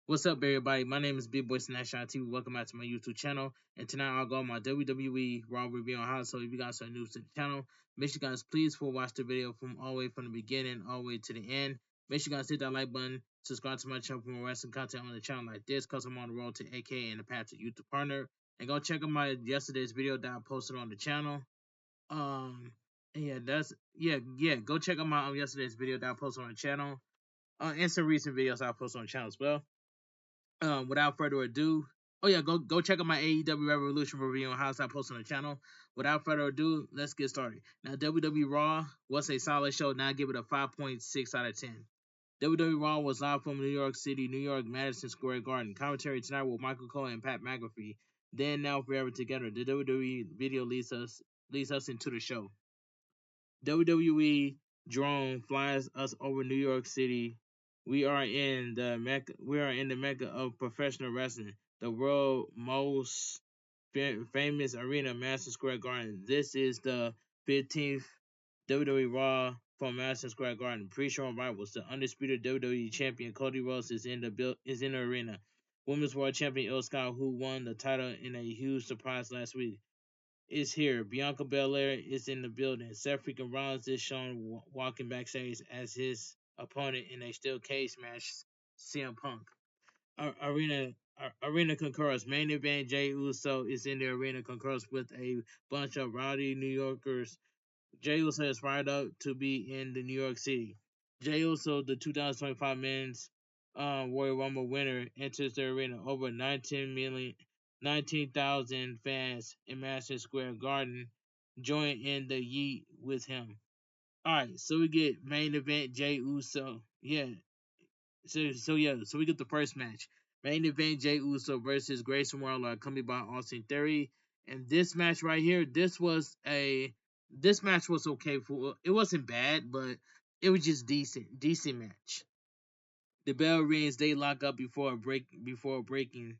What's up, everybody? My name is Bigboysnacksjonnytv. Welcome back to my YouTube channel. And tonight I'll go on my WWE Raw review on how. So if you guys are new to the channel, make sure you guys please watch the video from all the way from the beginning all the way to the end. Make sure you guys hit that like button, subscribe to my channel for more wrestling content on the channel like this, cause I'm on the road to AK and the path to YouTube partner. And go check out my yesterday's video that I posted on the channel. Um, yeah, go check out my yesterday's video that I posted on the channel. And some recent videos I posted on the channel as well. Without further ado, oh yeah, go check out my AEW Revolution review on House I post on the channel. Without further ado, let's get started. Now, WWE Raw was a solid show. Now I give it a 5.6 out of 10. WWE Raw was live from New York City, New York, Madison Square Garden. Commentary tonight with Michael Cole and Pat McAfee. Then now forever together. The WWE video leads us into the show. WWE drone flies us over New York City. We are in the mecca of professional wrestling, the world most famous arena, Madison Square Garden. This is the 15th WWE Raw from Madison Square Garden. Pre-show rivals, the undisputed WWE champion Cody Rhodes is in the arena. Women's World Champion Io Sky, who won the title in a huge surprise last week, is here. Bianca Belair is in the building. Seth freaking Rollins is shown walking backstage as his opponent in a steel cage match. CM Punk. Arena concurs. Main event Jey Uso is in the arena concurs with a bunch of rowdy New Yorkers. Jey Uso is fired up to be in the New York City. Jey Uso, the 2025 Men's Royal Rumble winner, enters the arena. Over 19,000 fans in Madison Square Garden join in the yeet with him. Alright, so we get main event Jey Uso. So we get the first match. Main event Jey Uso versus Grayson Waller, accompanied by Austin Theory. And this match right here, this match was okay for it wasn't bad, but it was just decent match. The bell rings, they lock up before breaking.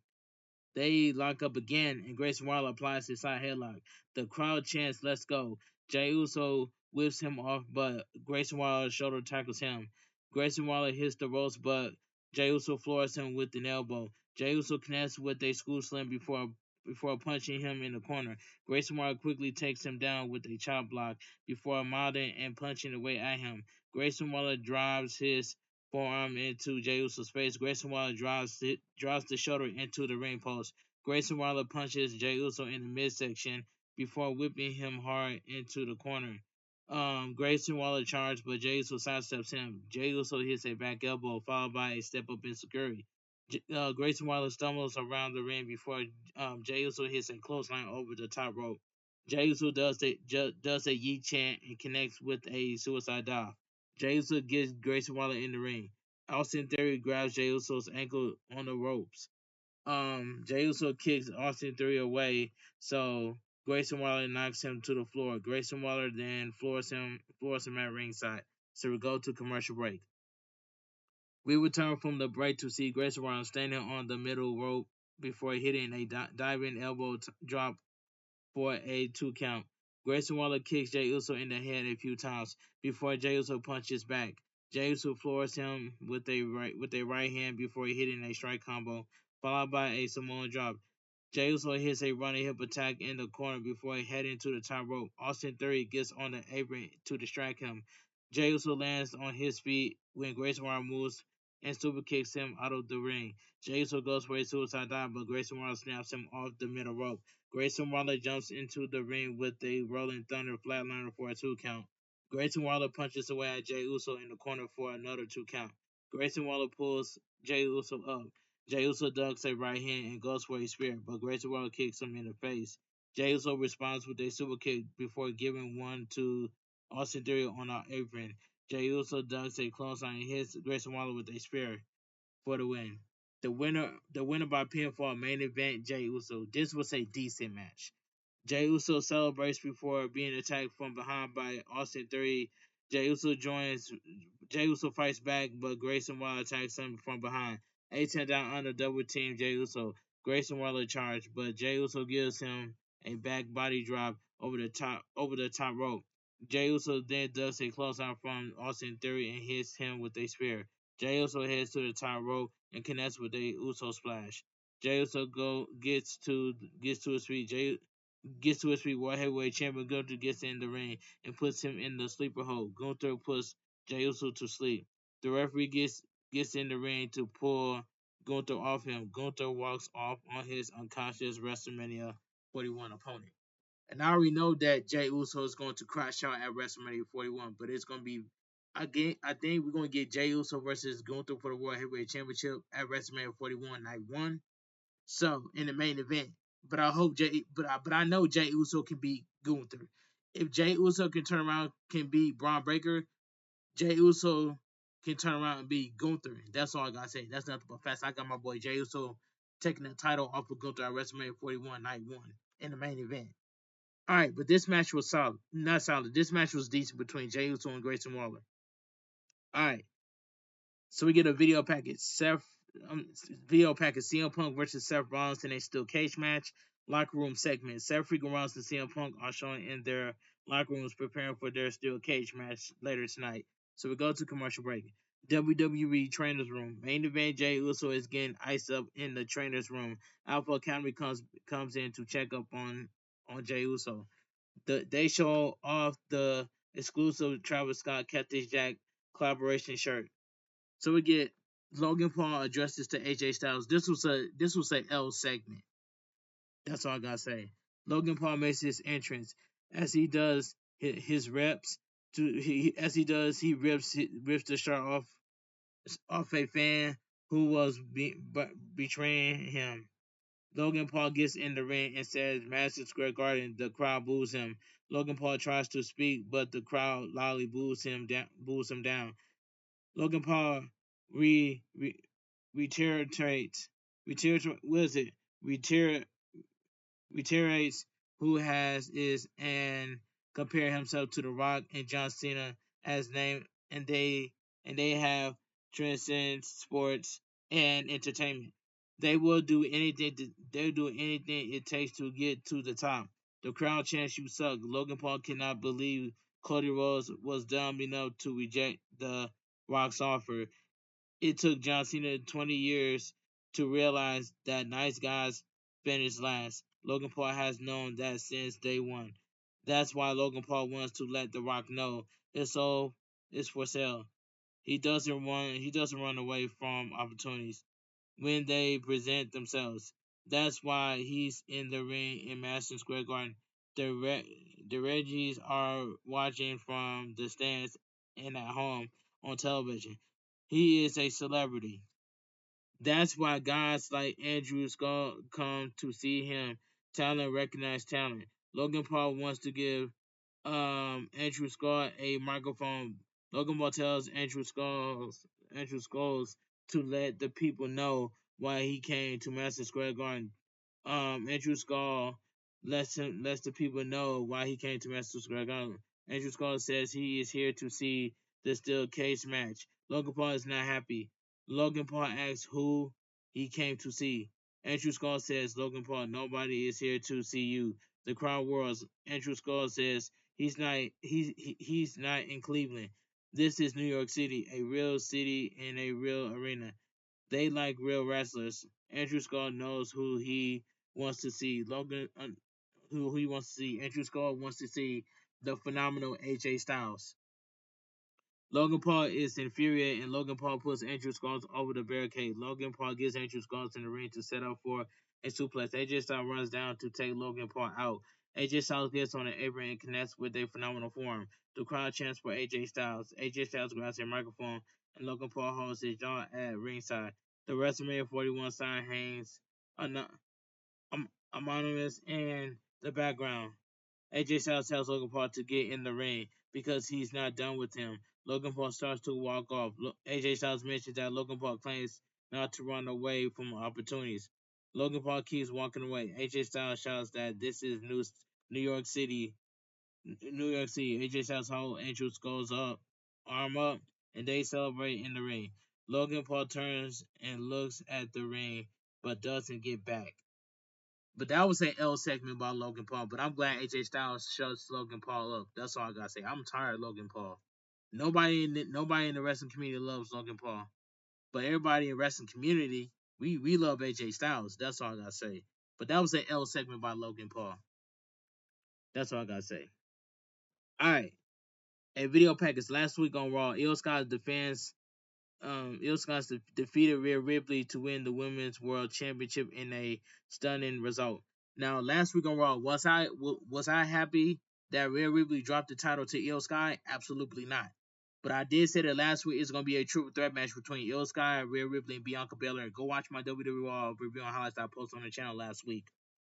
They lock up again, and Grayson Waller applies his side headlock. The crowd chants, "Let's go!" Jey Uso whips him off, but Grayson Waller shoulder tackles him. Grayson Waller hits the ropes, but Jey Uso floors him with an elbow. Jey Uso connects with a school slam before punching him in the corner. Grayson Waller quickly takes him down with a chop block before mounting and punching away at him. Grayson Waller drives his forearm into Jey Uso's face. Grayson Waller drives the shoulder into the ring post. Grayson Waller punches Jey Uso in the midsection before whipping him hard into the corner. Grayson Waller charged, but Jey Uso sidesteps him. Jey Uso hits a back elbow, followed by a step up insecurity. Grayson Waller stumbles around the ring before Jey Uso hits a clothesline over the top rope. Jey Uso does a yeet chant and connects with a suicide dive. Jey Uso gets Grayson Waller in the ring. Austin Theory grabs Jey Uso's ankle on the ropes. Jey Uso kicks Austin Theory away, so Grayson Waller knocks him to the floor. Grayson Waller then floors him at ringside. So we go to commercial break. We return from the break to see Grayson Waller standing on the middle rope before hitting a diving elbow drop for a 2 count. Grayson Waller kicks Jey Uso in the head a few times before Jey Uso punches back. Jey Uso floors him with a right hand before hitting a strike combo, followed by a Samoan drop. Jey Uso hits a running hip attack in the corner before heading to the top rope. Austin Theory gets on the apron to distract him. Jey Uso lands on his feet when Grayson Waller moves and super kicks him out of the ring. Jey Uso goes for a suicide dive, but Grayson Waller snaps him off the middle rope. Grayson Waller jumps into the ring with a Rolling Thunder flatliner for a 2 count. Grayson Waller punches away at Jey Uso in the corner for another 2 count. Grayson Waller pulls Jey Uso up. Jey Uso ducks a right hand and goes for a spear, but Grayson Waller kicks him in the face. Jey Uso responds with a super kick before giving one to Austin Theory on our apron. Jey Uso ducks a clothesline and hits Grayson Waller with a spear for the win. The winner by pinfall, main event Jey Uso. This was a decent match. Jey Uso celebrates before being attacked from behind by Austin Theory. Jey Uso fights back, but Grayson Waller attacks him from behind. A-10 down under double team Jey Uso. Grayson Waller charged, but Jey Uso gives him a back body drop over the top rope. Jey Uso then does a clothesline from Austin Theory and hits him with a spear. Jey Uso heads to the top rope, and connects with a Uso splash. Jey Uso gets to his feet. Jey gets to his feet. World Heavyweight Champion Gunther gets in the ring and puts him in the sleeper hold. Gunther puts Jey Uso to sleep. The referee gets in the ring to pull Gunther off him. Gunther walks off on his unconscious WrestleMania 41 opponent. And I already know that Jey Uso is going to crash out at WrestleMania 41, but it's going to be again. I think we're going to get Jey Uso versus Gunther for the World Heavyweight Championship at WrestleMania 41 Night One. So in the main event, but I hope but I know Jey Uso can beat Gunther. If Jey Uso can turn around, can beat Braun Breaker, Jey Uso can turn around and beat Gunther. That's all I gotta say. That's nothing but facts. I got my boy Jey Uso taking the title off of Gunther at WrestleMania 41 Night One in the main event. All right, but this match was solid. Not solid. This match was decent between Jey Uso and Grayson Waller. All right, so we get a video package. Video package. CM Punk versus Seth Rollins in a steel cage match. Locker room segment. Seth freaking Rollins and CM Punk are shown in their locker rooms preparing for their steel cage match later tonight. So we go to commercial break. WWE trainers room. Main event Jey Uso is getting iced up in the trainers room. Alpha Academy comes in to check up on Jey Uso. They show off the exclusive Travis Scott Cactus Jack collaboration shirt. So we get Logan Paul addresses to AJ Styles. This was a L segment. That's all I gotta say. Logan Paul makes his entrance as he does his reps. He rips the shirt off a fan who was betraying him. Logan Paul gets in the ring and says Madison Square Garden. The crowd boos him. Logan Paul tries to speak, but the crowd loudly boos him down. Logan Paul re, re reiterates what is it? Reiterates who has is and compare himself to The Rock and John Cena as name and they have transcend sports and entertainment. They'll do anything it takes to get to the top. The crowd chants you suck. Logan Paul cannot believe Cody Rhodes was dumb enough to reject the Rock's offer. It took John Cena 20 years to realize that nice guys finish last. Logan Paul has known that since day one. That's why Logan Paul wants to let The Rock know it's all is for sale. He doesn't run away from opportunities when they present themselves. That's why he's in the ring in Madison Square Garden. The Reggies are watching from the stands and at home on television. He is a celebrity. That's why guys like Andrew Scott come to see him. Talent recognize talent. Logan Paul wants to give Andrew Scott a microphone. Logan Paul tells Andrew Skulls to let the people know why he came to Madison Square Garden. Andrew Skull lets the people know why he came to Madison Square Garden. Andrew Skull says he is here to see the steel cage match. Logan Paul is not happy. Logan Paul asks who he came to see. Andrew Skull says, Logan Paul, nobody is here to see you. The crowd roars. Andrew Skull says he's not in Cleveland. This is New York City, a real city in a real arena. They like real wrestlers. Andrew Skull knows who he wants to see. Who he wants to see. Andrew Skull wants to see the phenomenal AJ Styles. Logan Paul is infuriated, and Logan Paul puts Andrew Skulls over the barricade. Logan Paul gives Andrew Skulls in the ring to set up for a suplex. AJ Styles runs down to take Logan Paul out. AJ Styles gets on the apron and connects with a phenomenal form. The crowd chants for AJ Styles. AJ Styles grabs a microphone, and Logan Paul holds his jaw at ringside. The WrestleMania 41 sign hangs anonymous in the background. AJ Styles tells Logan Paul to get in the ring because he's not done with him. Logan Paul starts to walk off. AJ Styles mentions that Logan Paul claims not to run away from opportunities. Logan Paul keeps walking away. AJ Styles shouts that this is New York City. New York City. AJ Styles holds Andrew Skull's arm up, and they celebrate in the ring. Logan Paul turns and looks at the ring, but doesn't get back. But that was an L segment by Logan Paul. But I'm glad AJ Styles shuts Logan Paul up. That's all I gotta say. I'm tired of Logan Paul. Nobody in the wrestling community loves Logan Paul. But everybody in wrestling community, we love AJ Styles. That's all I gotta say. But that was an L segment by Logan Paul. That's all I gotta say. All right, a video package last week on Raw. Io Sky's defense. Io Scott's defeated Rhea Ripley to win the Women's World Championship in a stunning result. Now, last week on Raw, was I happy that Rhea Ripley dropped the title to Io Sky? Absolutely not. But I did say that last week it's going to be a triple threat match between Io Sky, Rhea Ripley, and Bianca Belair. Go watch my WWE Raw review on highlights I posted on the channel last week,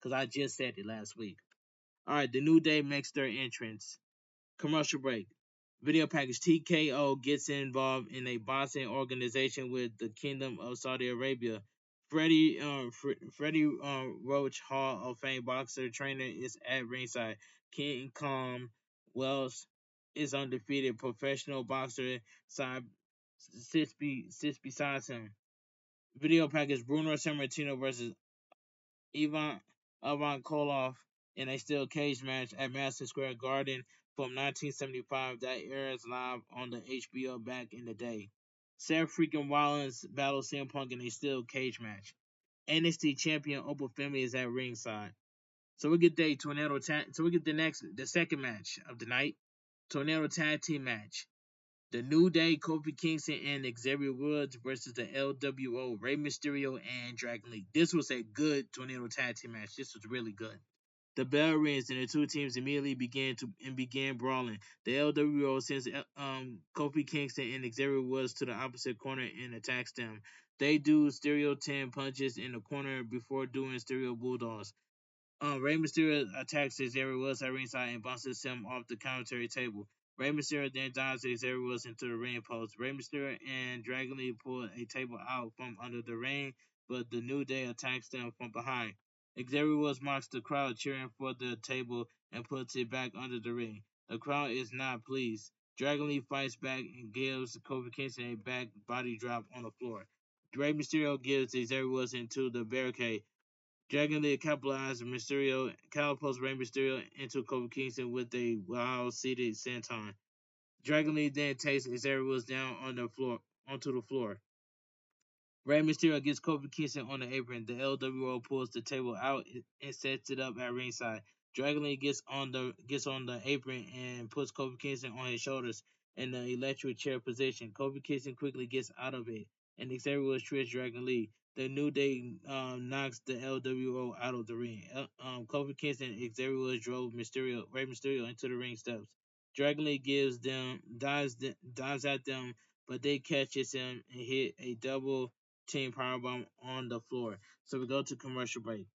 because I just said it last week. All right, the New Day makes their entrance. Commercial break. Video package TKO gets involved in a boxing organization with the Kingdom of Saudi Arabia. Freddie Roach, Hall of Fame boxer trainer, is at ringside. King Kong Wells is undefeated professional boxer. Sits beside him. Video package Bruno Sammartino versus Ivan Koloff in a steel cage match at Madison Square Garden from 1975 that airs live on the HBO back in the day. Seth freaking Rollins battles CM Punk in a steel cage match. NXT champion Oprah Finley is at ringside. So we get the second match of the night. Tornado Tag Team match. The New Day, Kofi Kingston, and Xavier Woods versus the LWO, Rey Mysterio, and Dragon Lee. This was a good Tornado Tag Team match. This was really good. The bell rings and the two teams immediately began brawling. The LWO sends Kofi Kingston and Xavier Woods to the opposite corner and attacks them. They do stereo 10 punches in the corner before doing stereo bulldogs. Rey Mysterio attacks Xavier Woods at ringside and bounces him off the commentary table. Rey Mysterio then dives Xavier Woods into the ring post. Rey Mysterio and Dragon Lee pull a table out from under the ring, but the New Day attacks them from behind. Xavier Woods mocks the crowd cheering for the table and puts it back under the ring. The crowd is not pleased. Dragon Lee fights back and gives Kofi Kingston a back body drop on the floor. Rey Mysterio gives Xavier Woods into the barricade. Dragon Lee catapults Rey Mysterio into Kofi Kingston with a wild seated senton. Dragon Lee then takes Xavier Woods down onto the floor. Rey Mysterio gets Kofi Kingston on the apron. The LWO pulls the table out and sets it up at ringside. Dragon Lee gets on the apron and puts Kofi Kingston on his shoulders in the electric chair position. Kofi Kingston quickly gets out of it, and Xavier Woods trips Dragon Lee. The New Day knocks the LWO out of the ring. Kofi Kingston and Xavier Woods drove Rey Mysterio into the ring steps. Dragon Lee dives at them, but they catches him and hit a double team powerbomb on the floor. So we go to commercial break.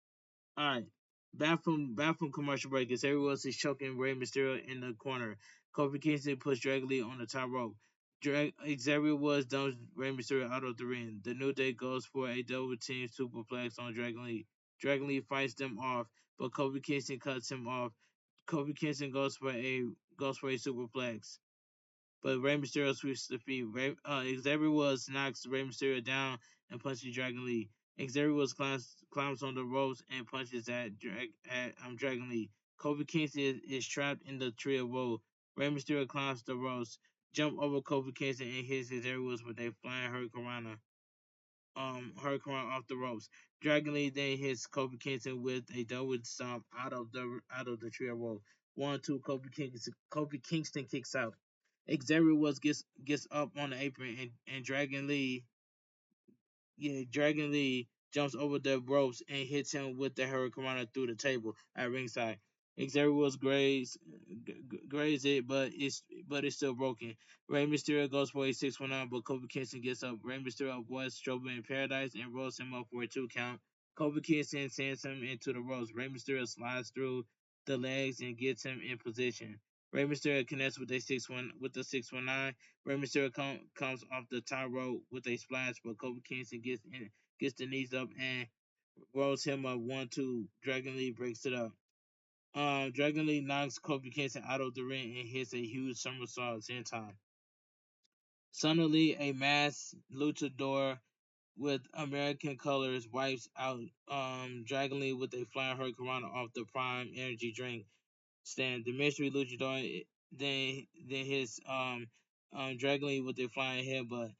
All right. Back from commercial break as everyone else is choking Rey Mysterio in the corner. Kofi Kingston puts Dragon Lee on the top rope. Xavier Woods dumps Rey Mysterio out of the ring. The New Day goes for a double team superplex on Dragon Lee. Dragon Lee fights them off, but Kofi Kingston cuts him off. Kofi Kingston goes for a superplex, but Rey Mysterio sweeps the feet. Xavier Woods knocks Rey Mysterio down and punches Dragon Lee. Xavier Woods climbs on the ropes and punches at Dragon Lee. Kofi Kingston is trapped in the trio roll. Rey Mysterio climbs the ropes, jump over Kofi Kingston and hits Xavier Woods with a flying hurricanrana off the ropes. Dragon Lee then hits Kofi Kingston with a double stomp out of the trio roll. 1-2, Kofi Kingston kicks out. Xavier Woods gets up on the apron and Dragon Lee jumps over the ropes and hits him with the Hurricane through the table at ringside. Xavier Woods grazes it, but it's still broken. Rey Mysterio goes for a 619, but Kofi Kingston gets up. Rey Mysterio avoids Trouble in Paradise and rolls him up for a 2 count. Kofi Kingston sends him into the ropes. Rey Mysterio slides through the legs and gets him in position. Rey Mysterio connects with the 619. Rey Mysterio comes off the top rope with a splash, but Kofi Kingston gets the knees up and rolls him up 1-2. Dragon Lee breaks it up. Dragon Lee knocks Kofi Kingston out of the ring and hits a huge somersault 10 times. Suddenly, a masked luchador with American colors wipes out Dragon Lee with a flying hurricane off the Prime Energy drink stand. The mystery luchador then hits Dragon Lee with a flying headbutt.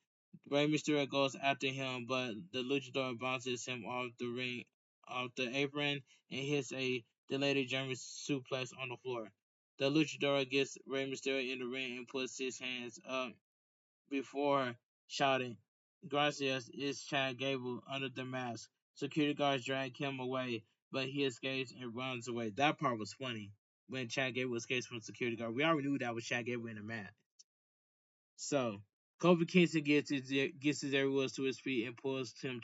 Rey Mysterio goes after him, but the luchador bounces him off the apron, and hits a delayed German suplex on the floor. The luchador gets Rey Mysterio in the ring and puts his hands up before shouting, "Gracias!" is Chad Gable under the mask. Security guards drag him away, but he escapes and runs away. That part was funny when Chad Gable escapes from security guard. We already knew that was Chad Gable in the mask. So Kofi Kingston gets his everyone to his feet and pulls him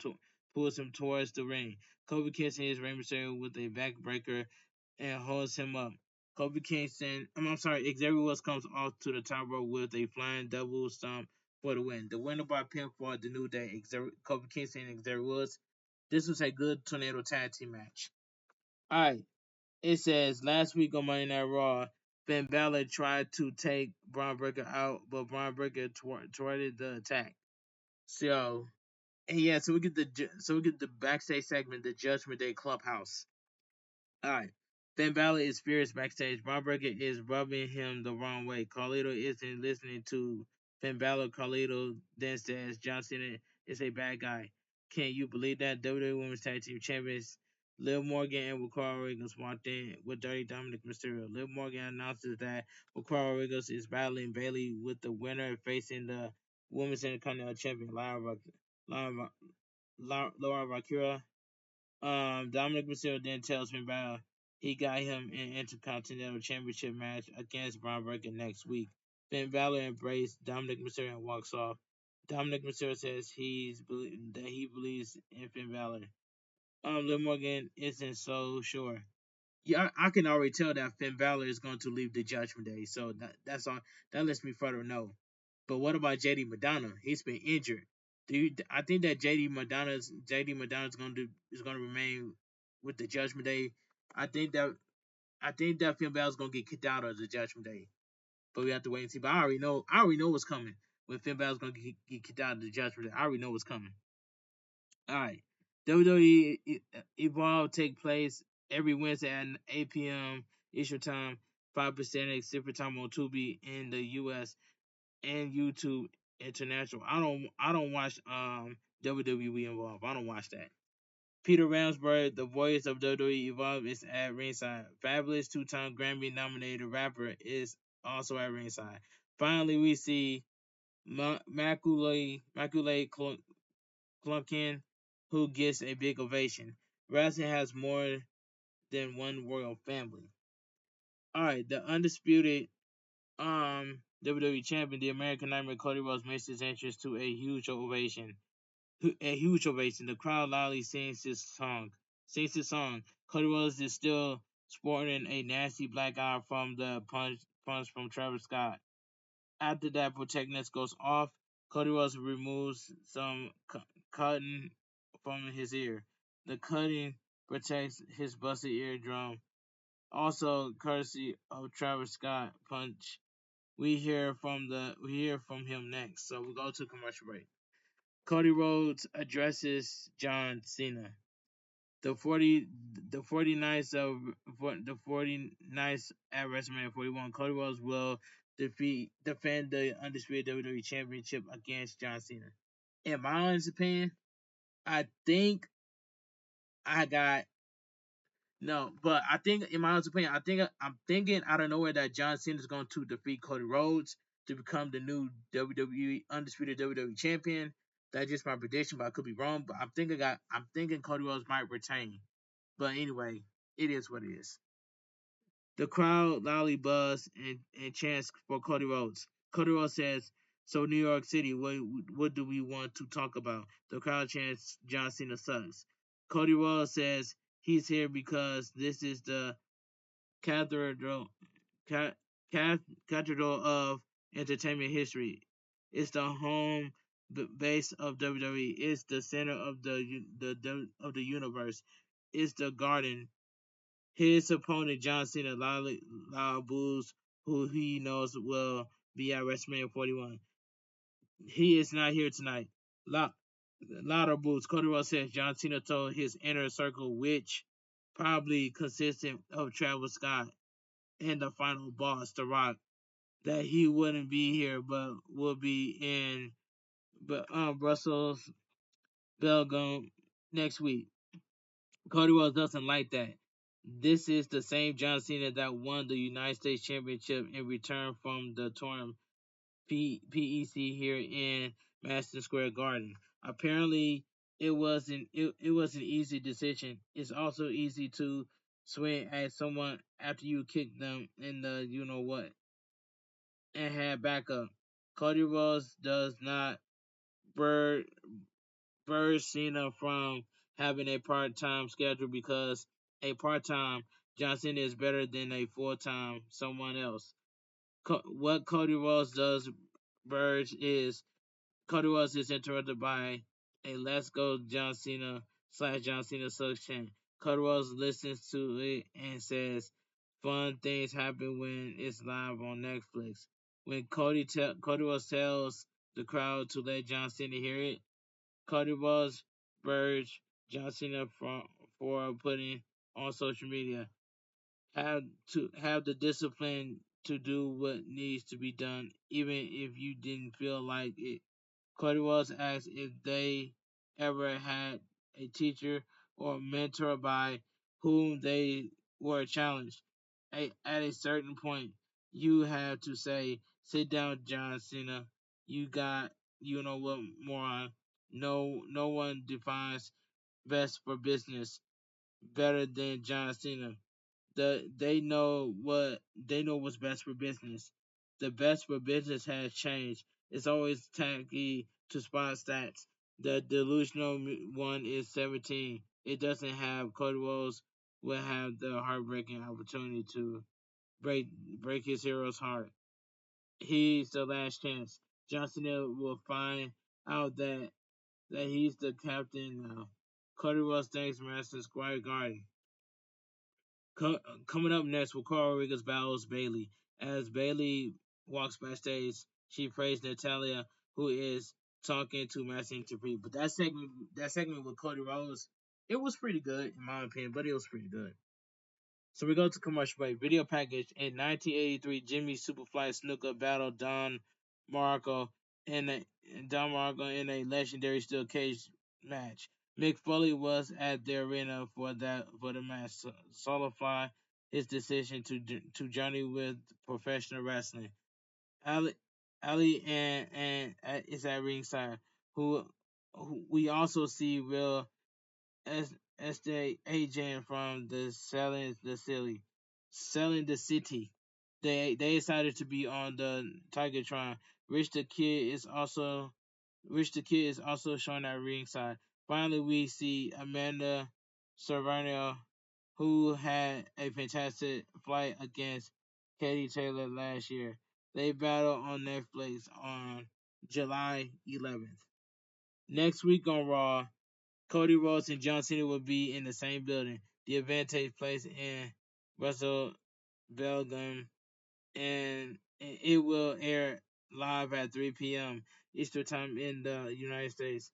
towards the ring. Kofi Kingston hits Rey Mysterio with a backbreaker and holds him up. Kofi Kingston, I'm sorry, Xavier Woods comes off to the top rope with a flying double stomp for the win. The winner by pinfall, the New Day, Kofi Kingston and Xavier Woods. This was a good tornado tag team match. All right, it says last week on Monday Night Raw, Finn Balor tried to take Braun Breaker out, but Braun Breaker thwarted the attack. So, and yeah, so we get the backstage segment, the Judgment Day Clubhouse. All right. Finn Balor is furious backstage. Braun Breaker is rubbing him the wrong way. Carlito isn't listening to Finn Balor. Carlito then says John Cena is a bad guy. Can you believe that? WWE Women's Tag Team Champions Liv Morgan and Ricardo Rodriguez walked in with Dirty Dominic Mysterio. Liv Morgan announces that Ricardo Rodriguez is battling Bayley with the winner facing the Women's Intercontinental Champion Laura Valkyria. Dominic Mysterio then tells Finn Balor he got him an Intercontinental Championship match against Braun Breaker next week. Finn Balor embraced Dominic Mysterio and walks off. Dominic Mysterio says that he believes in Finn Balor. Liv Morgan isn't so sure. Yeah, I can already tell that Finn Balor is going to leave the Judgment Day, so that's all. That lets me further know. But what about JD Madonna? He's been injured. I think that JD Madonna's is going to remain with the Judgment Day. I think that I think that Finn Balor's going to get kicked out of the Judgment Day, but we have to wait and see. But I already know what's coming when Finn Balor's going to get kicked out of the Judgment Day. I already know what's coming. All right. WWE Evolve take place every Wednesday at 8 p.m. Eastern Time, 5% Pacific Time on Tubi in the U.S. and YouTube International. I don't watch WWE Evolve. I don't watch that. Peter Ramsberg, the voice of WWE Evolve, is at ringside. Fabulous two-time Grammy-nominated rapper is also at ringside. Finally, we see Macaulay Culkin, who gets a big ovation. Wrestling has more than one royal family. All right, the undisputed WWE champion, the American Nightmare Cody Rhodes, makes his entrance to a huge ovation. The crowd loudly sings his song. Cody Rhodes is still sporting a nasty black eye from the punch from Travis Scott. After that protagonist goes off, Cody Rhodes removes some cotton from his ear. The cutting protects his busted eardrum. Also, courtesy of Travis Scott punch. We hear from him next. So we go to commercial break. Cody Rhodes addresses John Cena. The 49th at WrestleMania 41. Cody Rhodes will defend the undisputed WWE Championship against John Cena. In my honest opinion, I think I got no, but I think in my honest opinion, I'm thinking out of nowhere that John Cena is going to defeat Cody Rhodes to become the new WWE undisputed WWE champion. That's just my prediction, but I could be wrong. But I'm thinking Cody Rhodes might retain. But anyway, it is what it is. The crowd loudly buzz and chants for Cody Rhodes. Cody Rhodes says, "So New York City, what do we want to talk about?" The crowd chants, "John Cena sucks." Cody Rhodes says he's here because this is the cathedral cathedral of entertainment history. It's the home base of WWE. It's the center of the universe. It's the garden. His opponent, John Cena, loud boos, who he knows will be at WrestleMania 41. He is not here tonight. Louder boos. Cody Rhodes says John Cena told his inner circle, which probably consisted of Travis Scott and the final boss, The Rock, that he wouldn't be here but would be in but Brussels Belgium next week. Cody Rhodes doesn't like that. This is the same John Cena that won the United States Championship in return from the torn PEC here in Madison Square Garden. Apparently, it was an easy decision. It's also easy to swing at someone after you kick them in the you know what and have backup. Cody Rhodes does not bird Cena from having a part-time schedule because a part-time John Cena is better than a full-time someone else. What Cody Rhodes does Burge is Cody Rhodes is interrupted by a "Let's Go John Cena" / John Cena suction. Cody Rhodes listens to it and says, "Fun things happen when it's live on Netflix." When Cody Rhodes tells the crowd to let John Cena hear it, Cody Rhodes Burge John Cena for putting on social media. Have the discipline to do what needs to be done, even if you didn't feel like it. Cody Rhodes asked if they ever had a teacher or mentor by whom they were challenged. At a certain point, you have to say, "Sit down, John Cena. You got, you know what, moron. No one defines best for business better than John Cena. They know what's best for business. The best for business has changed. It's always tacky to spot stats. The delusional one is 17. It doesn't have Cody Rhodes will have the heartbreaking opportunity to break his hero's heart. He's the last chance. John Cena will find out that he's the captain now. Cody Rhodes thanks Madison Square Garden. Coming up next, Raquel Rodriguez battles Bailey. As Bailey walks backstage, she praised Natalia, who is talking to Madison Dupree. But that segment with Cody Rhodes, it was pretty good in my opinion. But it was pretty good. So we go to commercial break. Video package. In 1983, Jimmy Superfly Snuka battled in a Don Marco in a legendary steel cage match. Mick Foley was at the arena for the match. Solidify his decision to journey with professional wrestling. Ali Ali and is at ringside. Who we also see Will as the agent from the selling the city. They decided to be on the Tigertron. Rich the Kid is also Rich the Kid is also shown at ringside. Finally, we see Amanda Serrano, who had a fantastic fight against Katie Taylor last year. They battle on Netflix on July 11th. Next week on Raw, Cody Rhodes and John Cena will be in the same building. The event takes place in Russell, Belgium, and it will air live at 3 p.m. Eastern Time in the United States.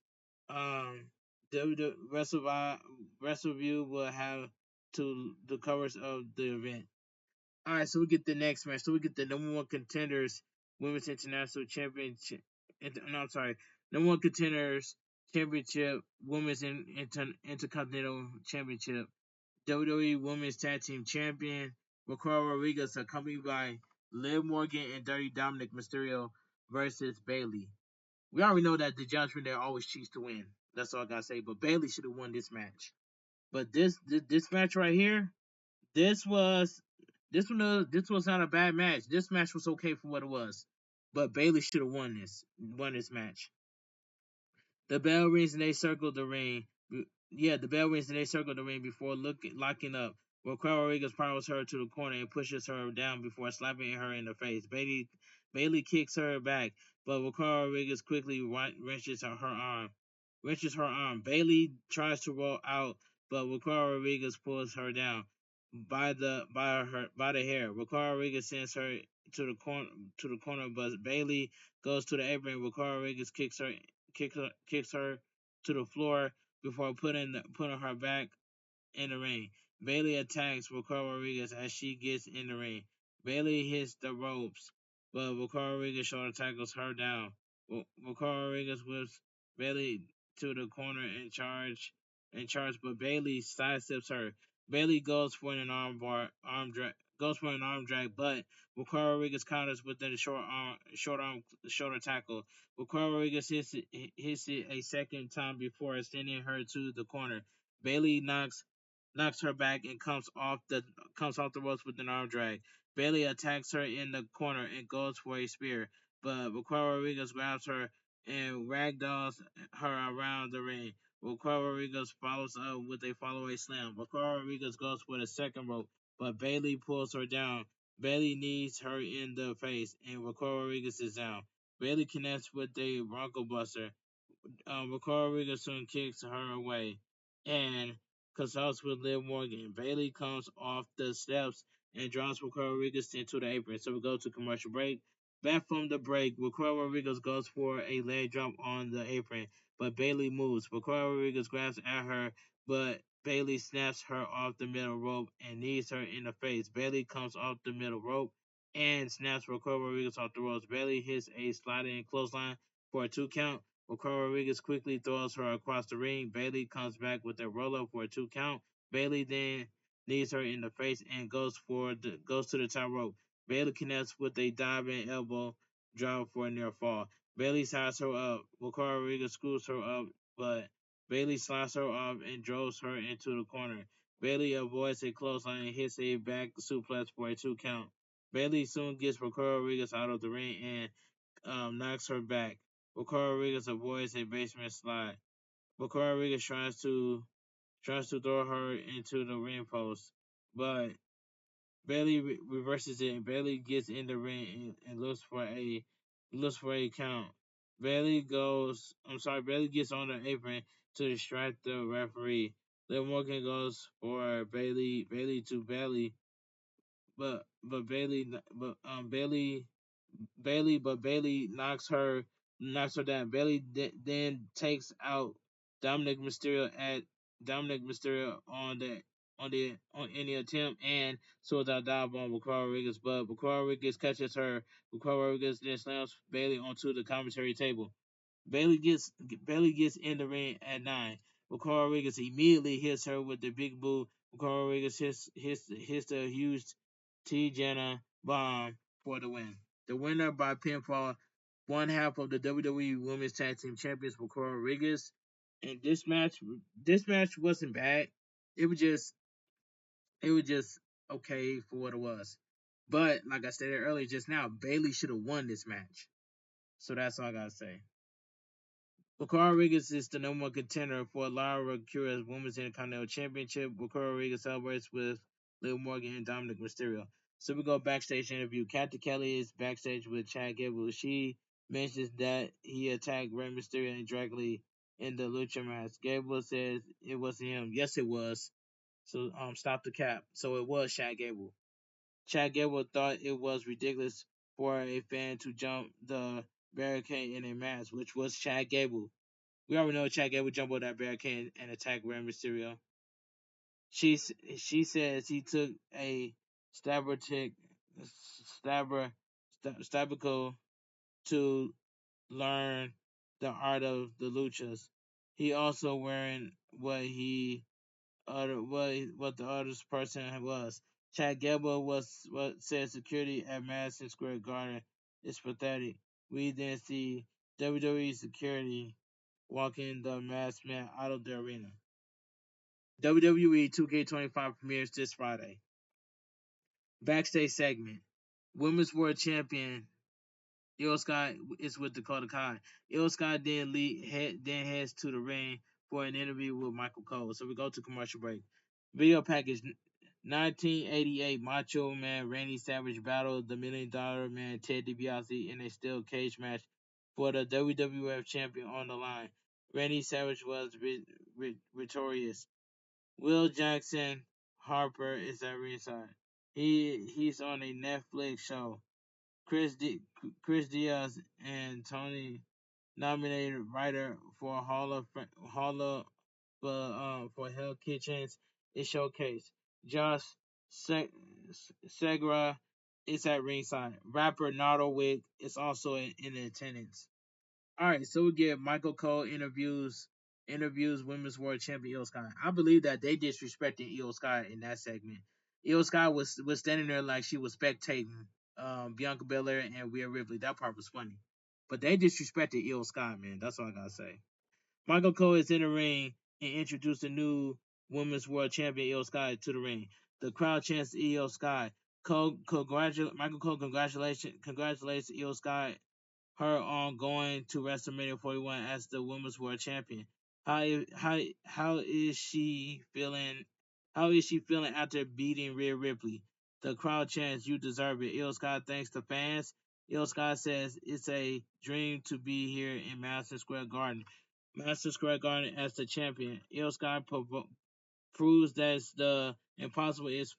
The WrestleView will have the covers of the event. All right, so we get the next match. So we get the number one contenders women's international championship. No, I'm sorry, number one contenders championship women's intercontinental championship. WWE Women's Tag Team Champion Raquel Rodriguez, accompanied by Liv Morgan and Dirty Dominic Mysterio versus Bailey. We already know that the judgment there always cheats to win. That's all I gotta say. But Bailey should have won this match. But this match right here, this was this was not a bad match. This match was okay for what it was. But Bailey should have won this match. The bell rings and they circle the ring. Yeah, the bell rings and they circle the ring before locking up. Raquel Rodriguez powers her to the corner and pushes her down before slapping her in the face. Bailey kicks her back, but Raquel Rodriguez quickly wrenches her arm. Bailey tries to roll out, but Raquel Rodriguez pulls her down by the hair. Raquel Rodriguez sends her to the corner, but Bailey goes to the apron. Raquel Rodriguez kicks her to the floor before putting her back in the ring. Bailey attacks Raquel Rodriguez as she gets in the ring. Bailey hits the ropes, but Raquel Rodriguez shoulder tackles her down. Wakara Rodriguez whips Bailey to the corner but Bailey sidesteps her. Bailey goes for an arm drag, but Wakara Rodriguez counters with a shoulder tackle. Wakara Rodriguez hits it a second time before extending her to the corner. Bailey knocks her back and comes off the ropes with an arm drag. Bailey attacks her in the corner and goes for a spear, but Wakara Rodriguez grabs her and ragdolls her around the ring. Wakara Rodriguez follows up with a follow-away slam. Wakara Rodriguez goes for the second rope, but Bailey pulls her down. Bailey knees her in the face, and Wakara Rodriguez is down. Bailey connects with a Bronco Buster. Wakara Rodriguez soon kicks her away, and consults with Liv Morgan. Bailey comes off the steps and drops Wakara Rodriguez into the apron. So we go to commercial break. Back from the break, Wakara Rodriguez goes for a leg drop on the apron, but Bailey moves. Wakara Rodriguez grabs at her, but Bailey snaps her off the middle rope and knees her in the face. Bailey comes off the middle rope and snaps Wakara Rodriguez off the ropes. Bailey hits a sliding clothesline for a 2 count. Wakara Rodriguez quickly throws her across the ring. Bailey comes back with a roll up for a 2 count. Bailey then knees her in the face and goes to the top rope. Bailey connects with a diving elbow drop for a near fall. Bailey ties her up. Wakara Rodriguez screws her up, but Bailey slides her off and drives her into the corner. Bailey avoids a clothesline and hits a back suplex for a 2 count. Bailey soon gets Wakara Rodriguez out of the ring and knocks her back. Wakara Rodriguez avoids a basement slide. Wakara Rodriguez tries to throw her into the ring post, but Bailey reverses it, and Bailey gets in the ring and looks for a count. Bailey gets on the apron to distract the referee. Liv Morgan goes for Bailey, but Bailey knocks her down. Bailey then takes out Dominic Mysterio at Dominic Mysterio on any attempt and swords out dive on Wakara Rodriguez, but Wakara Rodriguez catches her. Wakara Rodriguez then slams Bailey onto the commentary table. Bailey gets in the ring at 9. Wakara Rodriguez immediately hits her with the big boot. Wakara Rodriguez hits the huge T Jana bomb for the win. The winner by pinfall, one half of the WWE Women's Tag Team Champions, Wakara Rodriguez. And this match wasn't bad. It was just, it was just okay for what it was. But like I stated earlier, just now, Bailey should have won this match. So that's all I gotta say. Wakara Rodriguez is the number one contender for Lara Cura's Women's Intercontinental Championship. Wakara Rodriguez celebrates with Liv Morgan and Dominic Mysterio. So we go backstage interview. Captain Kelly is backstage with Chad Gable. She mentions that he attacked Rey Mysterio indirectly in the Lucha match. Gable says it wasn't him. Yes, it was. So stop the cap. So it was Chad Gable. Chad Gable thought it was ridiculous for a fan to jump the barricade in a match, which was Chad Gable. We already know Chad Gable jump over that barricade and attack Rey Mysterio. She says he took a stabertic stabber stabico to learn the art of the luchas. He also wearing what the other person was. Chad Gable was what said security at Madison Square Garden is pathetic. We then see WWE security walking the masked man out of the arena. WWE 2K25 premieres this Friday. Backstage segment. Women's World Champion Io Sky is with Dakota Kai. Io Sky then heads to the ring for an interview with Michael Cole. So we go to commercial break. Video package 1988 Macho Man Randy Savage battled the $1 Million Man Ted DiBiase in a steel cage match for the WWF champion on the line. Randy Savage was victorious. Will Jackson Harper is at ringside. He's on a Netflix show. Chris Diaz and Tony nominated writer for for Hell Kitchens is showcased. Josh Segra is at ringside. Rapper Nardo Wick is also in attendance. All right, so we get Michael Cole interviews Women's World Champion Io Sky. I believe that they disrespected Io Sky in that segment. Io Sky was standing there like she was spectating Bianca Belair and Rhea Ripley. That part was funny, but they disrespected Io Sky, man. That's all I gotta say. Michael Cole is in the ring and introduced the new Women's World Champion Io Sky to the ring. The crowd chants Io Sky. Michael Cole congratulates Io Sky her on going to WrestleMania 41 as the Women's World Champion. How is she feeling? How is she feeling after beating Rhea Ripley? The crowd chants, "You deserve it." Io Sky thanks the fans. Io Sky says, "It's a dream to be here in Madison Square Garden." Madison Square Garden as the champion. Io Sky proves that the impossible is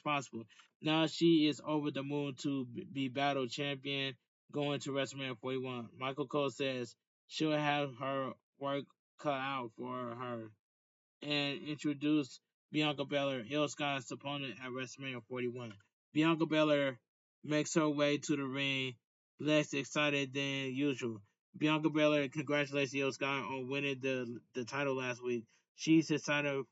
possible. Now she is over the moon to be battle champion going to WrestleMania 41. Michael Cole says she'll have her work cut out for her and introduce Bianca Belair, Io Sky's opponent at WrestleMania 41. Bianca Belair makes her way to the ring, less excited than usual. Bianca Belair congratulates Io Sky on winning the title last week. She's excited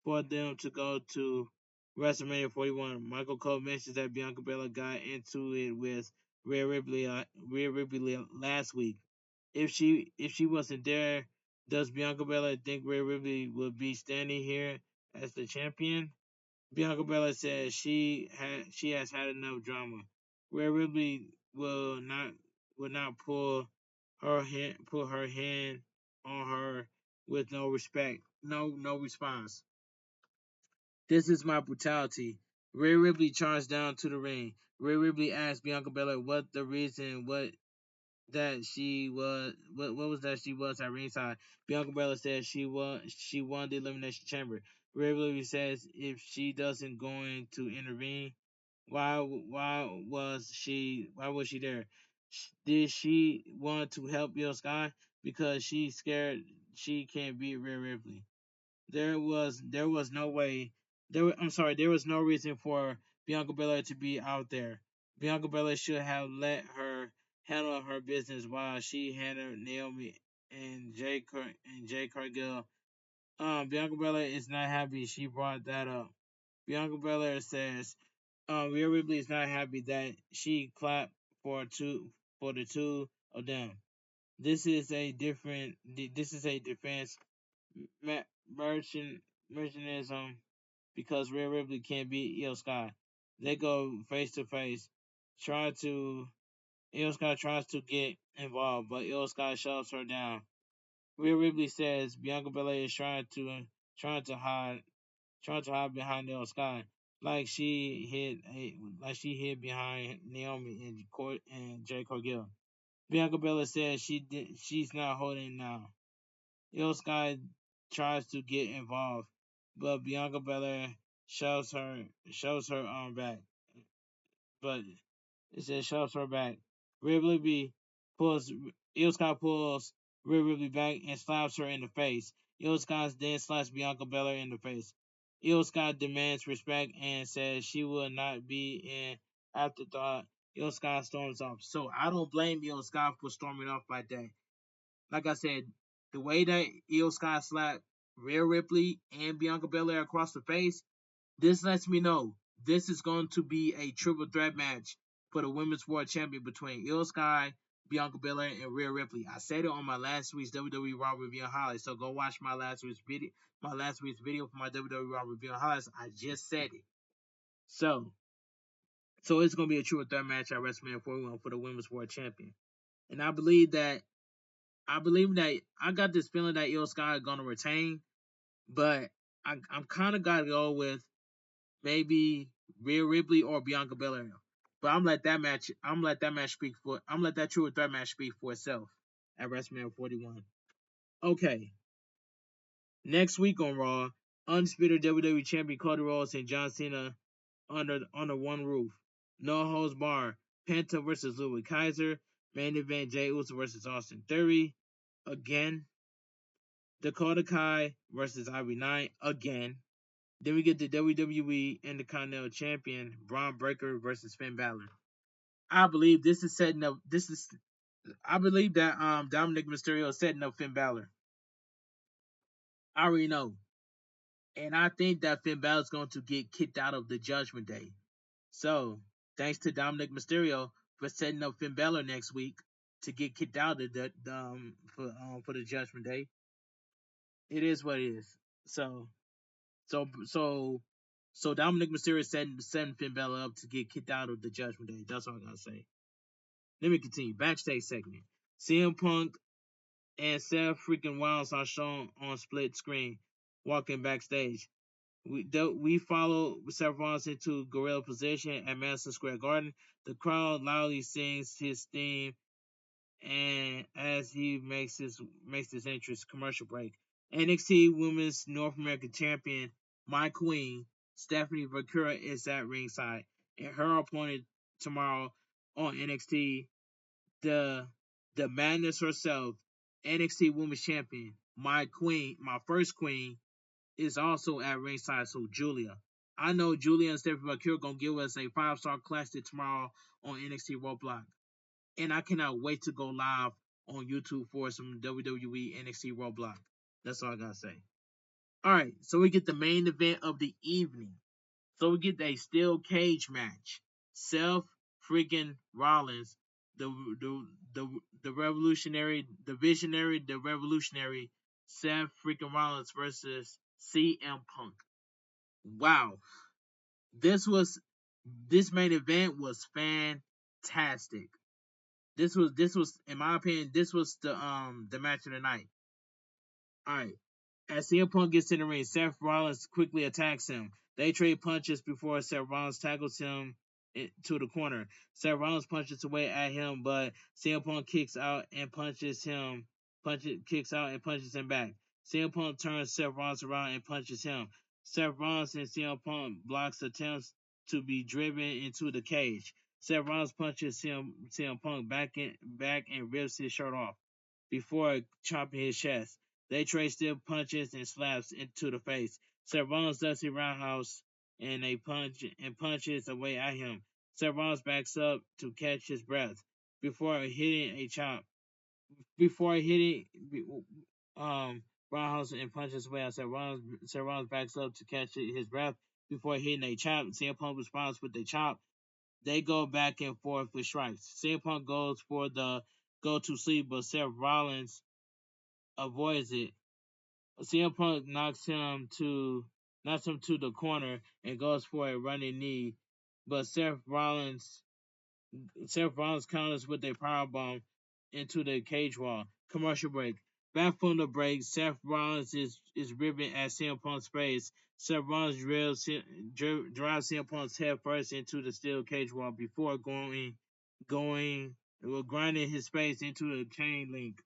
for them to go to WrestleMania 41. Michael Cole mentions that Bianca Belair got into it with Rhea Ripley last week. If she wasn't there, does Bianca Belair think Rhea Ripley would be standing here as the champion? Bianca Belair says she has had enough drama. Rhea Ripley will not put her hand on her with no respect, no response. This is my brutality. Rhea Ripley charged down to the ring. Rhea Ripley asked Bianca Belair what the reason what was that she was at ringside. Bianca Belair said she won the elimination chamber. Rhea Ripley says if she doesn't going to intervene, why was she there? Did she want to help Io Sky because she's scared she can't beat Rhea Ripley? There was no way there was no reason for Bianca Belair to be out there. Bianca Belair should have let her handle her business while she handled Naomi and Jay Cargill. Bianca Belair is not happy she brought that up. Bianca Belair says Rhea Ripley is not happy that she clapped for the two of them. This is a defense me- merchant merchantism because Rhea Ripley can't beat Io Sky. They go face to face. Try to Io Sky tries to get involved, but Io Sky shoves her down. Rhea Ripley says Bianca Belair is trying to hide behind Io Sky, like she hid behind Naomi and Jay Cargill. Bianca Belair says she's not holding now. Io Sky tries to get involved, but Bianca Belair shoves her arm back. But it says shoves her back. Rhea Ripley pulls Io Sky pulls Rhea Ripley back and slaps her in the face. Io Sky then slaps Bianca Belair in the face. Io Sky demands respect and says she will not be an afterthought. Io Sky storms off. So I don't blame Io Sky for storming off like that. Like I said, the way that Io Sky slapped Rhea Ripley and Bianca Belair across the face, this lets me know this is going to be a triple threat match for the Women's World Champion between Io Sky, Bianca Belair, and Rhea Ripley. I said it on my last week's WWE Raw review and highlights, so go watch my last week's video. My last week's video for my WWE Raw review and highlights. I just said it. So, so it's going to be a triple threat match at WrestleMania 41 for the Women's World Champion, and I believe that I got this feeling that Io Sky is gonna retain, but I'm kind of gotta go with maybe Rhea Ripley or Bianca Belair. But I'm let that true threat match speak for itself at WrestleMania 41. Okay, next week on Raw, undisputed WWE Champion Cody Rhodes and John Cena under one roof. No holds bar. Penta versus Louis Kaiser. Main event Jey Uso versus Austin Theory. Again, Dakota Kai versus Ivy Knight again. Then we get the WWE Intercontinental Champion Braun Breaker versus Finn Balor. I believe this is setting up. I believe that Dominic Mysterio is setting up Finn Balor. I already know. And I think that Finn Balor is going to get kicked out of the Judgment Day. So, thanks to Dominic Mysterio for setting up Finn Balor next week to get kicked out of for the Judgment Day. It is what it is. So so so so Dominic Mysterio setting Finn Balor up to get kicked out of the Judgment Day. That's all I gotta say. Let me continue. Backstage segment. CM Punk and Seth freaking Rollins are shown on split screen walking backstage. We follow Seth Rollins into gorilla position at Madison Square Garden. The crowd loudly sings his theme, and as he makes his entrance, commercial break. NXT Women's North American Champion, my queen, Stephanie Verkura is at ringside, and her opponent tomorrow on NXT, the the madness herself, NXT Women's Champion, my queen, my first queen, is also at ringside. So Julia, I know Julia and Stephanie Verkura gonna give us a 5-star classic tomorrow on NXT Roadblock, and I cannot wait to go live on YouTube for some WWE NXT Roadblock. That's all I gotta say. All right, so we get the main event of the evening. So we get a steel cage match. Seth freaking Rollins, the the revolutionary, the visionary, the revolutionary Seth freaking Rollins versus CM Punk. Wow, this main event was fantastic. This was in my opinion, this was the match of the night. All right. As CM Punk gets in the ring, Seth Rollins quickly attacks him. They trade punches before Seth Rollins tackles him to the corner. Seth Rollins punches away at him, but CM Punk kicks out and punches him. Kicks out and punches him back. CM Punk turns Seth Rollins around and punches him. Seth Rollins and CM Punk blocks attempts to be driven into the cage. Seth Rollins punches CM Punk back and rips his shirt off before chopping his chest. They trade stiff punches and slaps into the face. Seth Rollins does a roundhouse and a punches away at him. Seth Rollins backs up to catch his breath before hitting a chop. Before hitting roundhouse and punches away at Seth Rollins backs up to catch his breath before hitting a chop. CM Punk responds with a chop. They go back and forth with strikes. CM Punk goes for the go to sleep, but Seth Rollins avoids it. CM Punk knocks him to the corner and goes for a running knee, but Seth Rollins counters with a powerbomb into the cage wall. Commercial break. Back from the break, Seth Rollins is ripping at CM Punk's face. Seth Rollins drives CM Punk's head first into the steel cage wall before grinding his face into the chain link.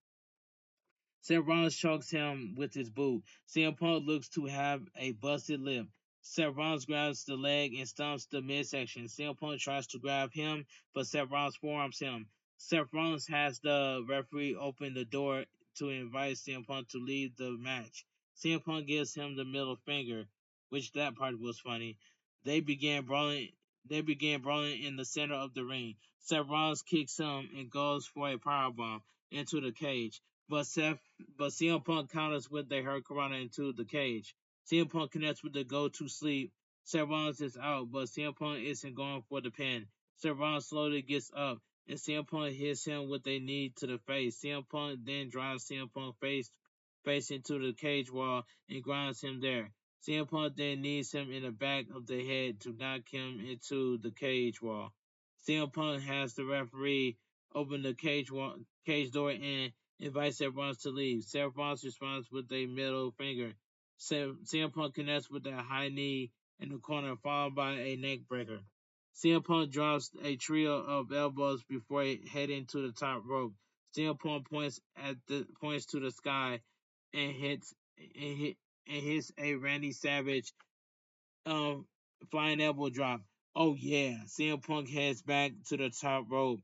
Seth Rollins chokes him with his boot. CM Punk looks to have a busted lip. Seth Rollins grabs the leg and stomps the midsection. CM Punk tries to grab him, but Seth Rollins forearms him. Seth Rollins has the referee open the door to invite CM Punk to leave the match. CM Punk gives him the middle finger, which that part was funny. They began brawling. They began brawling in the center of the ring. Seth Rollins kicks him and goes for a powerbomb into the cage. But CM Punk counters with a Hurricanrana into the cage. CM Punk connects with the go to sleep. Seth Rollins is out, but CM Punk isn't going for the pin. Seth Rollins slowly gets up, and CM Punk hits him with a knee to the face. CM Punk then drives CM Punk face into the cage wall and grinds him there. CM Punk then knees him in the back of the head to knock him into the cage wall. CM Punk has the referee open the cage door and invites Seth Rollins to leave. Seth Rollins responds with a middle finger. CM Punk connects with a high knee in the corner, followed by a neck breaker. CM Punk drops a trio of elbows before heading to the top rope. CM Punk points to the sky and hits a Randy Savage um flying elbow drop. Oh yeah, CM Punk heads back to the top rope,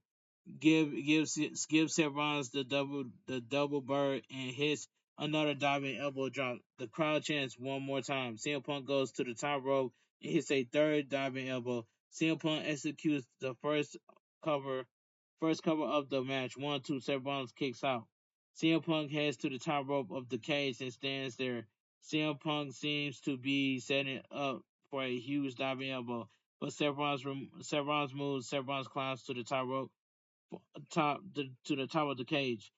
gives Seth Rollins the double bird and hits another diving elbow drop. The crowd chants one more time. CM Punk goes to the top rope and hits a third diving elbow. CM Punk executes the first cover First cover of the match. 1, 2. Seth Rollins kicks out. CM Punk heads to the top rope of the cage and stands there. CM Punk seems to be setting up for a huge diving elbow, but Seth Rollins moves. Seth Rollins climbs to the top rope, to the top of the cage,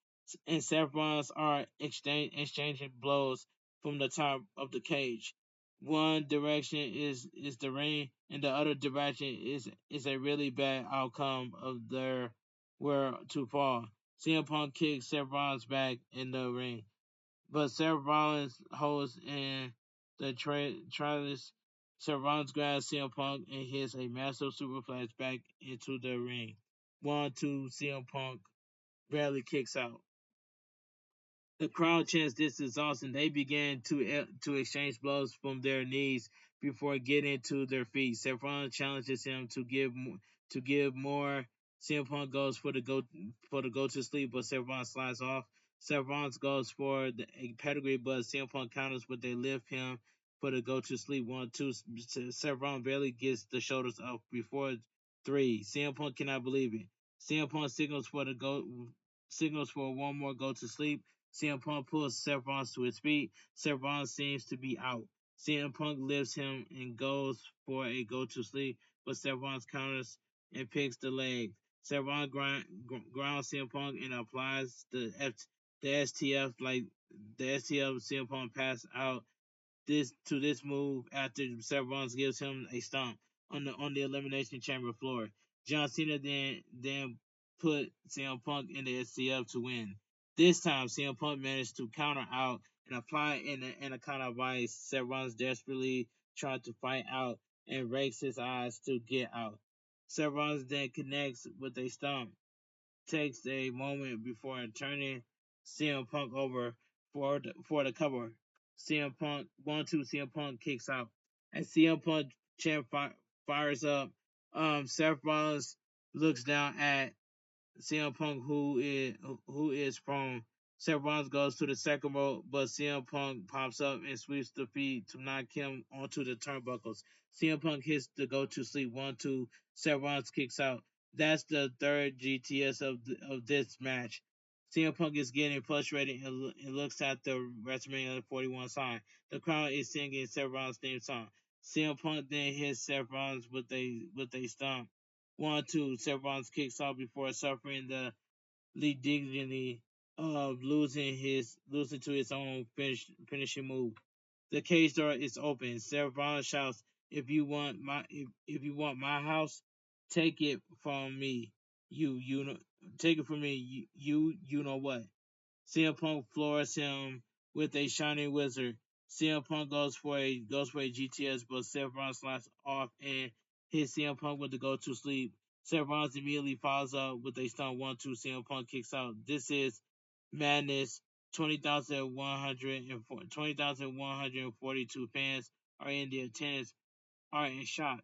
and Seth Rollins are exchanging blows from the top of the cage. One direction is the ring, and the other direction is a really bad outcome of their where to fall. CM Punk kicks Seth Rollins back in the ring, but Seth Rollins holds in the trellis. Seth Rollins grabs CM Punk and hits a massive superplex back into the ring. 1, 2. CM Punk barely kicks out. The crowd chants this is awesome. They began to exchange blows from their knees before getting to their feet. Seth Rollins challenges him to give more. CM Punk goes for the go to sleep, but Seth Rollins slides off. Seth Rollins goes for a pedigree, but CM Punk counters, but they lift him for the go to sleep. 1, 2. Seth Rollins barely gets the shoulders up before 3. CM Punk cannot believe it. CM Punk signals for one more go to sleep. CM Punk pulls Seth Rollins to his feet. Seth Rollins seems to be out. CM Punk lifts him and goes for a go to sleep, but Seth Rollins counters and picks the leg. Seth Rollins grounds CM Punk and applies the STF like the STF. CM Punk pass out this move after Seth Rollins gives him a stomp on the elimination chamber floor. John Cena then put CM Punk in the STF to win. This time, CM Punk managed to counter out and apply in a kind of vice. Seth Rollins desperately tried to fight out and rakes his eyes to get out. Seth Rollins then connects with a stomp, takes a moment before turning CM Punk over for the cover. CM Punk 1, 2. CM Punk kicks out. As CM Punk chant fires up, Seth Rollins looks down at CM Punk, who is prone. Seth Rollins goes to the second rope, but CM Punk pops up and sweeps the feet to knock him onto the turnbuckles. CM Punk hits the go to sleep. 1, 2. Seth Rollins kicks out. That's the third GTS of this match. CM Punk is getting frustrated and looks at the WrestleMania 41 sign. The crowd is singing Seth Rollins' theme song. CM Punk then hits Seth Rollins with a stomp. 1, 2. Seth Rollins kicks out before suffering the dignity of losing to his own finishing move. The cage door is open. Seth Rollins shouts, if you want my house, take it from me. You know take it from me. You know what?" CM Punk floors him with a shining wizard. CM Punk goes for a GTS, but Seth Rollins slides off and hits CM Punk with the go to sleep. Seth Rollins immediately follows up with a stun 1, 2. CM Punk kicks out. This is madness. 20,142 fans are in the attendance are in shock.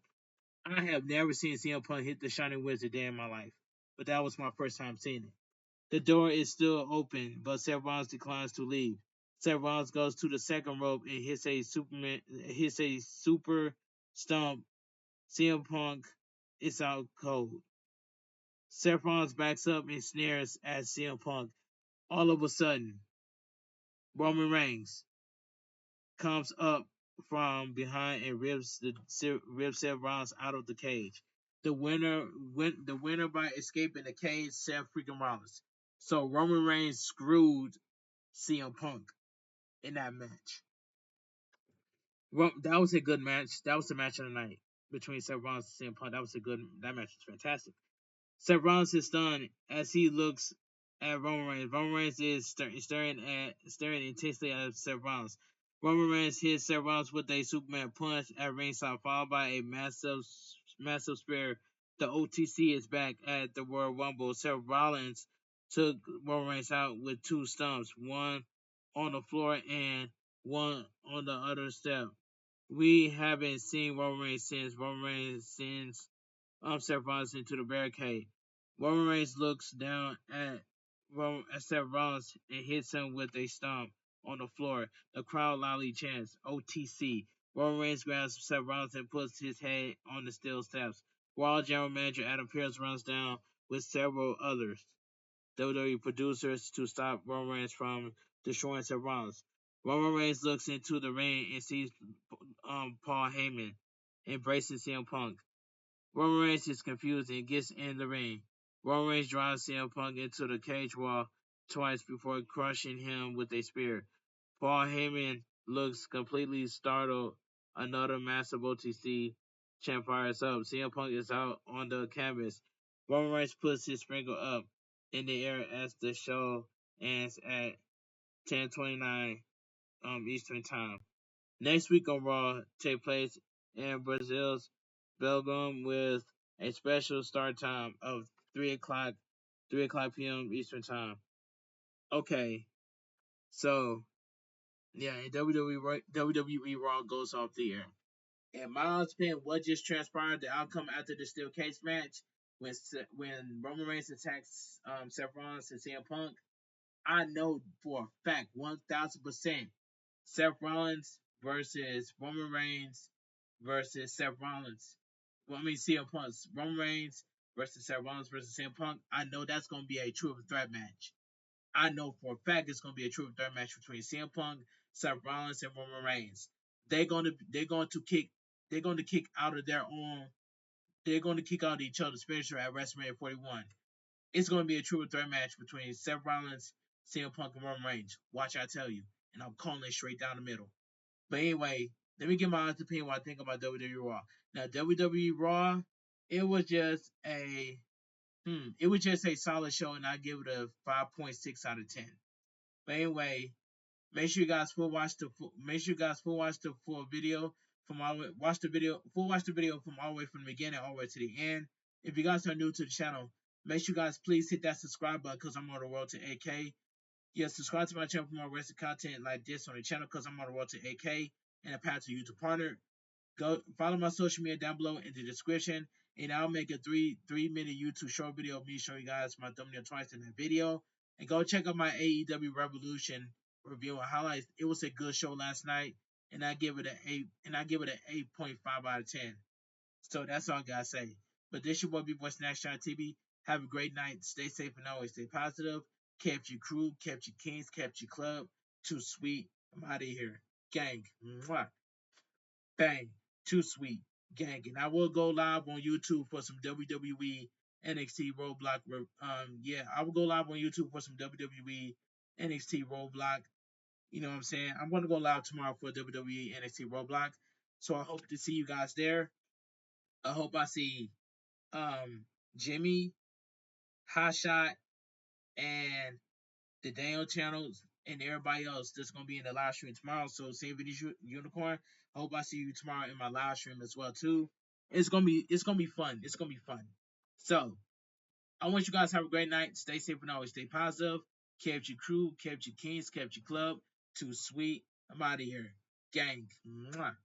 I have never seen CM Punk hit the shining wizard day in my life, but that was my first time seeing it. The door is still open, but Seth Rollins declines to leave. Seth Rollins goes to the second rope and hits a super stomp. CM Punk is out cold. Seth Rollins backs up and snares at CM Punk. All of a sudden, Roman Reigns comes up from behind and rips Seth Rollins out of the cage. The winner by escaping the cage, Seth freaking Rollins. So Roman Reigns screwed CM Punk in that match. Well, that was a good match. That was the match of the night between Seth Rollins and CM Punk. That match was fantastic. Seth Rollins is stunned as he looks at Roman Reigns. Roman Reigns is staring intensely at Seth Rollins. Roman Reigns hits Seth Rollins with a Superman punch at ringside, followed by a massive spear. The OTC is back at the World Rumble. Seth Rollins took Roman Reigns out with 2 stumps, one on the floor and one on the other step. We haven't seen Roman Reigns since Roman Reigns sends Seth Rollins into the barricade. Roman Reigns looks down at Seth Rollins and hits him with a stomp on the floor. The crowd loudly chants OTC. Roman Reigns grabs Seth Rollins and puts his head on the steel steps. Raw General Manager Adam Pearce runs down with several others WWE producers to stop Roman Reigns from destroying Seth Rollins. Roman Reigns looks into the ring and sees Paul Heyman embracing CM Punk. Roman Reigns is confused and gets in the ring. Roman Reigns drives CM Punk into the cage wall twice before crushing him with a spear. Paul Heyman looks completely startled. Another massive OTC champ fires up. CM Punk is out on the canvas. Roman Reigns puts his sprinkle up in the air as the show ends at 10:29 Eastern Time. Next week on Raw take place in Brazil's Belgium with a special start time of 3 o'clock p.m. Eastern Time. Okay, so yeah, and WWE Raw goes off the air. In my opinion, what just transpired, the outcome after the steel cage match, when Roman Reigns attacks Seth Rollins and CM Punk, I know for a fact, 1,000%, Seth Rollins versus Roman Reigns versus Seth Rollins. Well, I mean CM Punk, Roman Reigns versus Seth Rollins versus CM Punk. I know that's going to be a triple threat match. I know for a fact it's going to be a triple threat match between CM Punk, Seth Rollins, and Roman Reigns. They're going to kick out of their own. They're going to kick out each other's finisher at WrestleMania 41. It's going to be a triple threat match between Seth Rollins, CM Punk, and Roman Reigns. Watch, I tell you, and I'm calling it straight down the middle. But anyway, let me give my honest opinion what I think about WWE Raw. Now, WWE Raw, it was just a solid show, and I give it a 5.6 out of 10. But anyway, make sure you guys full watch the full video from all watch the video from all the way from the beginning all the way to the end. If you guys are new to the channel, make sure you guys please hit that subscribe button because I'm on the road to 8K. Yeah, subscribe to my channel for more wrestling content like this on the channel because I'm on the road to 8K and a path to YouTube partner. Go follow my social media down below in the description, and I'll make a three-minute YouTube short video of me showing you guys my thumbnail twice in that video. And go check out my AEW Revolution review and highlights. It was a good show last night, and I give it an 8.5 out of 10. So that's all I gotta say. But this your boy Bigboysnacksjonnytv. Have a great night. Stay safe and always stay positive. Kept your crew, kept your kings, kept your club. Too sweet. I'm out of here. Gang. Mwah. Bang. Too sweet. Gang. And I will go live on YouTube for some WWE NXT Roadblock. I will go live on YouTube for some WWE NXT Roadblock. You know what I'm saying? I'm going to go live tomorrow for WWE NXT Roadblock. So I hope to see you guys there. I hope I see Jimmy, Hotshot, and the Daniel channels and everybody else that's gonna be in the live stream tomorrow. So save it unicorn. I hope I see you tomorrow in my live stream as well too. It's gonna be fun. It's gonna be fun. So I want you guys to have a great night. Stay safe and always stay positive. Kept your crew, kept your kings, kept your club. Too sweet. I'm out of here. Gang. Mwah.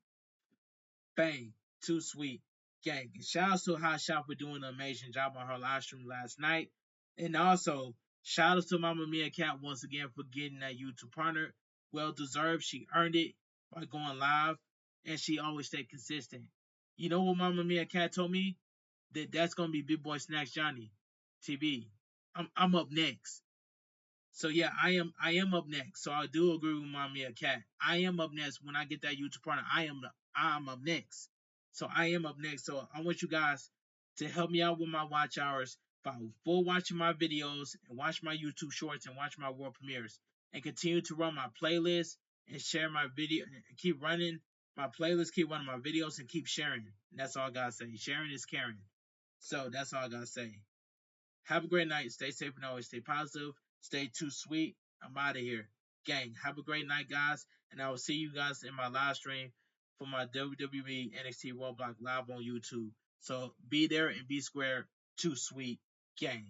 Bang. Too sweet. Gang. And shout out to Hot Shot for doing an amazing job on her live stream last night. And also, shout out to Mama Mia Cat once again for getting that YouTube partner. Well deserved. She earned it by going live. And she always stayed consistent. You know what Mama Mia Cat told me? That's gonna be Big Boy Snacks Johnny TV. I'm up next. So yeah, I am up next. So I do agree with Mommy and Cat. I am up next when I get that YouTube partner. I'm up next. So I am up next. So I want you guys to help me out with my watch hours by full watching my videos and watch my YouTube shorts and watch my world premieres and continue to run my playlist and share my video and keep running my playlist, keep running my videos and keep sharing. And that's all I gotta say. Sharing is caring. So that's all I gotta say. Have a great night. Stay safe and always stay positive. Stay too sweet. I'm out of here. Gang, have a great night, guys. And I will see you guys in my live stream for my WWE NXT Roadblock live on YouTube. So be there and be square. Too sweet. Gang.